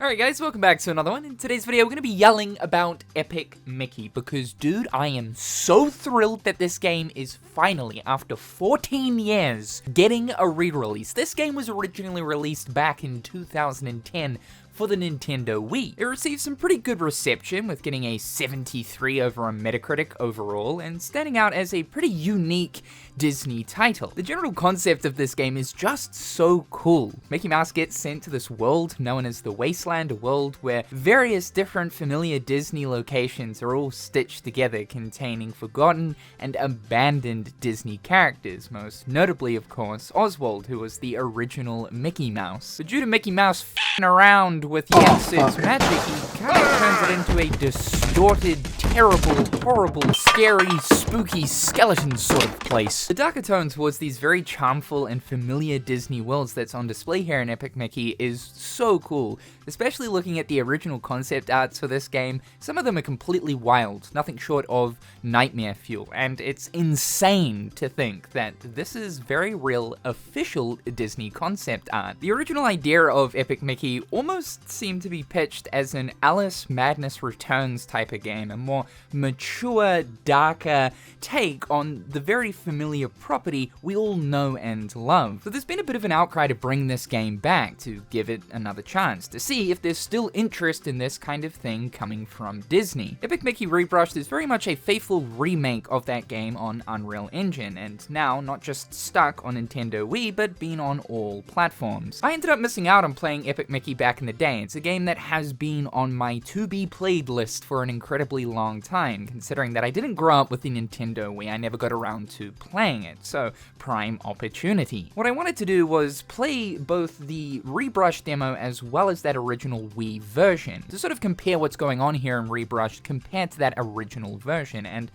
Alright guys, welcome back to another one. In today's video, we're going to be yelling about Epic Mickey because, dude, I am so thrilled that this game is finally, after 14 years, getting a re-release. This game was originally released back in 2010 for the Nintendo Wii. It received some pretty good reception, with getting a 73 over on Metacritic overall, and standing out as a pretty unique Disney title. The general concept of this game is just so cool. Mickey Mouse gets sent to this world known as the Wasteland, a world where various different familiar Disney locations are all stitched together, containing forgotten and abandoned Disney characters, most notably, of course, Oswald, who was the original Mickey Mouse. But due to Mickey Mouse f***ing around with Yensu's magic, he kind of turns it into a distorted, terrible, horrible, scary, spooky skeleton sort of place. The darker tone towards these very charmful and familiar Disney worlds that's on display here in Epic Mickey is so cool, especially looking at the original concept arts for this game. Some of them are completely wild, nothing short of nightmare fuel, and it's insane to think that this is very real, official Disney concept art. The original idea of Epic Mickey almost seemed to be pitched as an Alice Madness Returns type of game, a more mature, darker take on the very familiar property we all know and love. So there's been a bit of an outcry to bring this game back, to give it another chance, to see if there's still interest in this kind of thing coming from Disney. Epic Mickey Rebrushed is very much a faithful remake of that game on Unreal Engine, and now not just stuck on Nintendo Wii, but been on all platforms. I ended up missing out on playing Epic Mickey back in the day. It's a game that has been on my to-be-played list for an incredibly long time, considering that I didn't grow up with the Nintendo Wii. I never got around to playing it, so prime opportunity. What I wanted to do was play both the Rebrushed demo as well as that original Wii version, to sort of compare what's going on here in Rebrushed compared to that original version, and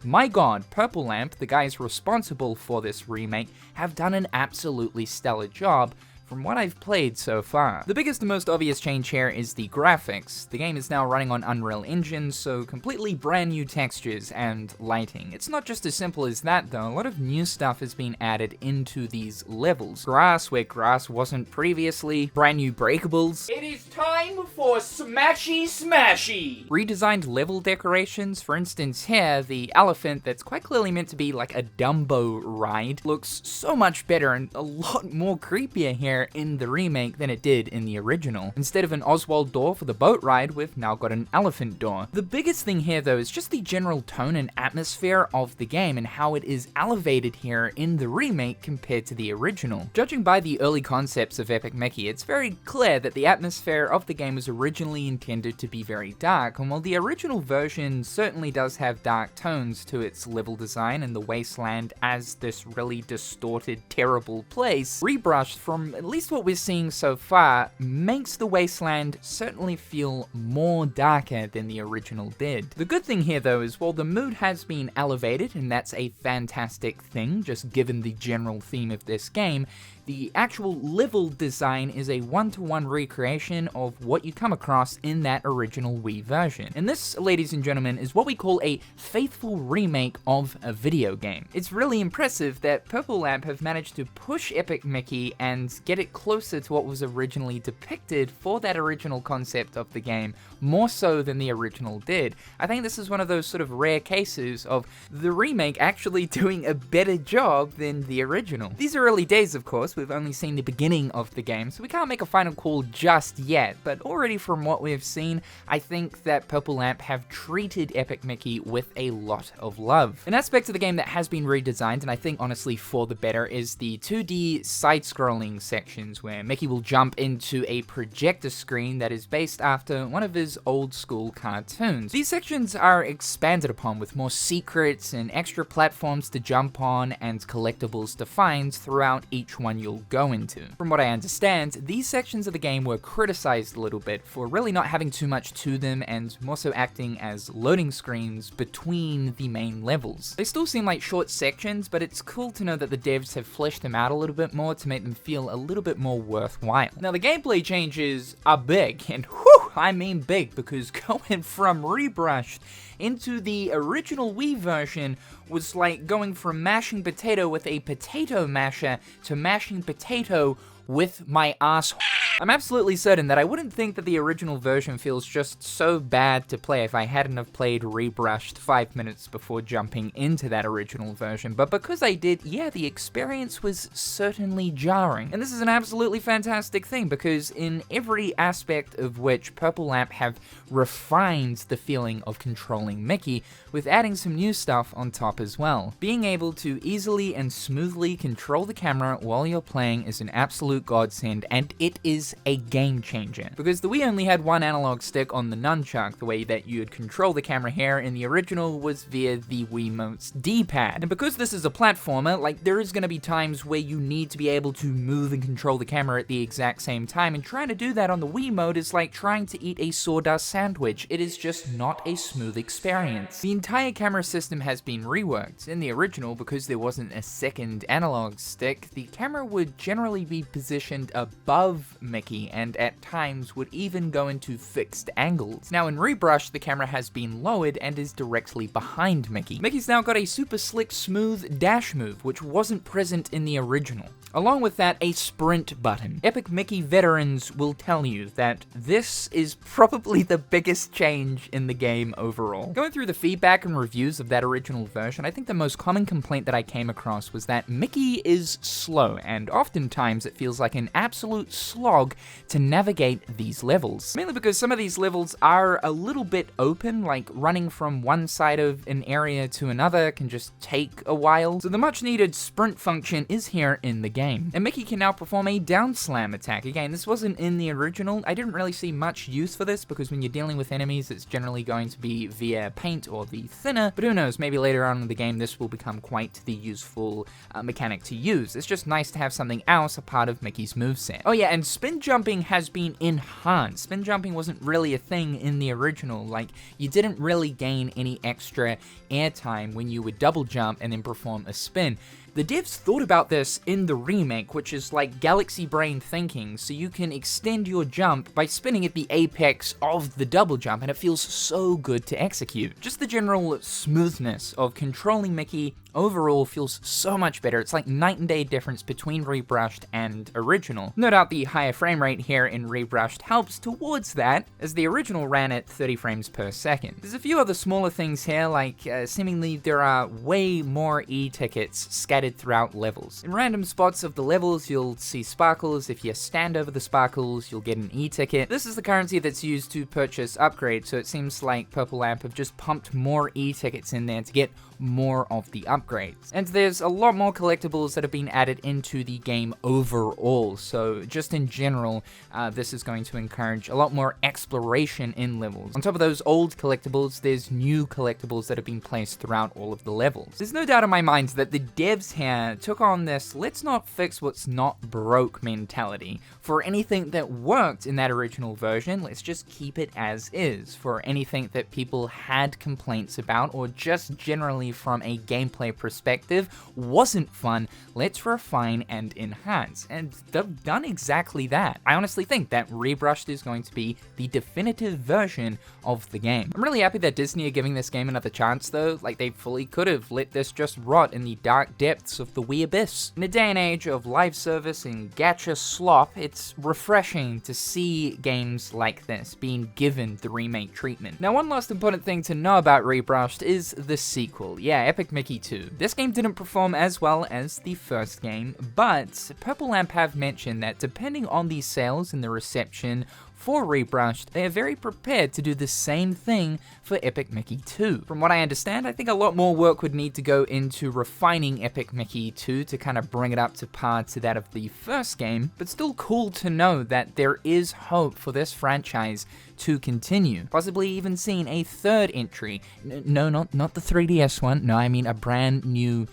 my god, Purple Lamp, the guys responsible for this remake, have done an absolutely stellar job from what I've played so far. The biggest and most obvious change here is the graphics. The game is now running on Unreal Engine, so completely brand new textures and lighting. It's not just as simple as that though. A lot of new stuff has been added into these levels. Grass where grass wasn't previously, brand new breakables. It is time for Smashy Smashy! Redesigned level decorations. For instance here, the elephant that's quite clearly meant to be like a Dumbo ride looks so much better and a lot more creepier here in the remake than it did in the original. Instead of an Oswald door for the boat ride, we've now got an elephant door. The biggest thing here though is just the general tone and atmosphere of the game and how it is elevated here in the remake compared to the original. Judging by the early concepts of Epic Mickey, it's very clear that the atmosphere of the game was originally intended to be very dark, and while the original version certainly does have dark tones to its level design and the wasteland as this really distorted, terrible place, Rebrushed, from at least what we're seeing so far, makes the wasteland certainly feel more darker than the original did. The good thing here though is while the mood has been elevated, and that's a fantastic thing just given the general theme of this game, the actual level design is a one-to-one recreation of what you come across in that original Wii version. And this, ladies and gentlemen, is what we call a faithful remake of a video game. It's really impressive that Purple Lamp have managed to push Epic Mickey and get it closer to what was originally depicted for that original concept of the game, more so than the original did. I think this is one of those sort of rare cases of the remake actually doing a better job than the original. These are early days, of course. We've only seen the beginning of the game, so we can't make a final call just yet, but already from what we've seen, I think that Purple Lamp have treated Epic Mickey with a lot of love. An aspect of the game that has been redesigned, and I think honestly for the better, is the 2D side-scrolling sections where Mickey will jump into a projector screen that is based after one of his old-school cartoons. These sections are expanded upon with more secrets and extra platforms to jump on and collectibles to find throughout each one you'll go into. From what I understand, these sections of the game were criticized a little bit for really not having too much to them and more so acting as loading screens between the main levels. They still seem like short sections, but it's cool to know that the devs have fleshed them out a little bit more to make them feel a little bit more worthwhile. Now the gameplay changes are big, and whew, I mean big, because going from Rebrushed into the original Wii version was like going from mashing potato with a potato masher to mashing potato with my ass I'm absolutely certain that I wouldn't think that the original version feels just so bad to play if I hadn't have played Rebrushed 5 minutes before jumping into that original version, but because I did, yeah, the experience was certainly jarring. And this is an absolutely fantastic thing, because in every aspect of which Purple Lamp have refined the feeling of controlling Mickey, with adding some new stuff on top as well. Being able to easily and smoothly control the camera while you're playing is an absolute godsend, and it is a game changer. Because the Wii only had one analog stick on the nunchuck, the way that you'd control the camera here in the original was via the Wiimote's D-pad. And because this is a platformer, like, there is going to be times where you need to be able to move and control the camera at the exact same time, and trying to do that on the Wiimote is like trying to eat a sawdust sandwich. It is just not a smooth experience. The entire camera system has been reworked. In the original, because there wasn't a second analog stick, the camera would generally be positioned above Mickey, and at times would even go into fixed angles. Now in Rebrushed, the camera has been lowered and is directly behind Mickey. Mickey's now got a super slick, smooth dash move, which wasn't present in the original. Along with that, a sprint button. Epic Mickey veterans will tell you that this is probably the biggest change in the game overall. Going through the feedback and reviews of that original version, I think the most common complaint that I came across was that Mickey is slow, and oftentimes it feels like an absolute slog to navigate these levels. Mainly because some of these levels are a little bit open, like running from one side of an area to another can just take a while. So the much needed sprint function is here in the game. And Mickey can now perform a down slam attack. Again, this wasn't in the original. I didn't really see much use for this, because when you're dealing with enemies, it's generally going to be via paint or the thinner, but who knows, maybe later on in the game this will become quite the useful mechanic to use. It's just nice to have something else a part of Mickey's moveset. Oh yeah, and spin jumping has been enhanced. Spin jumping wasn't really a thing in the original. Like, you didn't really gain any extra airtime when you would double jump and then perform a spin. The devs thought about this in the remake, which is like galaxy brain thinking, so you can extend your jump by spinning at the apex of the double jump, and it feels so good to execute. Just the general smoothness of controlling Mickey overall feels so much better. It's like night and day difference between Rebrushed and original. No doubt the higher frame rate here in Rebrushed helps towards that, as the original ran at 30 frames per second. There's a few other smaller things here, like seemingly there are way more e-tickets scattered throughout levels. In random spots of the levels, you'll see sparkles. If you stand over the sparkles, you'll get an e-ticket. This is the currency that's used to purchase upgrades, so it seems like Purple Lamp have just pumped more e-tickets in there to get more of the upgrades. And there's a lot more collectibles that have been added into the game overall, so just in general, this is going to encourage a lot more exploration in levels. On top of those old collectibles, there's new collectibles that have been placed throughout all of the levels. There's no doubt in my mind that the devs here took on this let's not fix what's not broke mentality. For anything that worked in that original version, let's just keep it as is. For anything that people had complaints about, or just generally from a gameplay perspective wasn't fun, let's refine and enhance. And they've done exactly that. I honestly think that Rebrushed is going to be the definitive version of the game. I'm really happy that Disney are giving this game another chance though. Like, they fully could have let this just rot in the dark depths of the Wii abyss. In a day and age of live service and gacha slop, it's refreshing to see games like this being given the remake treatment. Now, one last important thing to know about Rebrushed is the sequel. Yeah, Epic Mickey 2. This game didn't perform as well as the first game, but Purple Lamp have mentioned that depending on the sales and the reception for Rebrushed, they are very prepared to do the same thing for Epic Mickey 2. From what I understand, I think a lot more work would need to go into refining Epic Mickey 2 to kind of bring it up to par to that of the first game, but still cool to know that there is hope for this franchise to continue. Possibly even seeing a third entry. No, not the 3DS one. No, I mean a brand new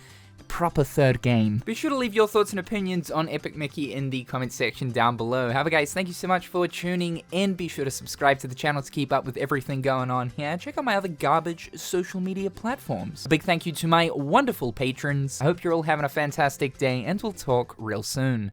proper third game. Be sure to leave your thoughts and opinions on Epic Mickey in the comment section down below. However guys, thank you so much for tuning in. Be sure to subscribe to the channel to keep up with everything going on here. Check out my other garbage social media platforms. A big thank you to my wonderful patrons. I hope you're all having a fantastic day, and we'll talk real soon.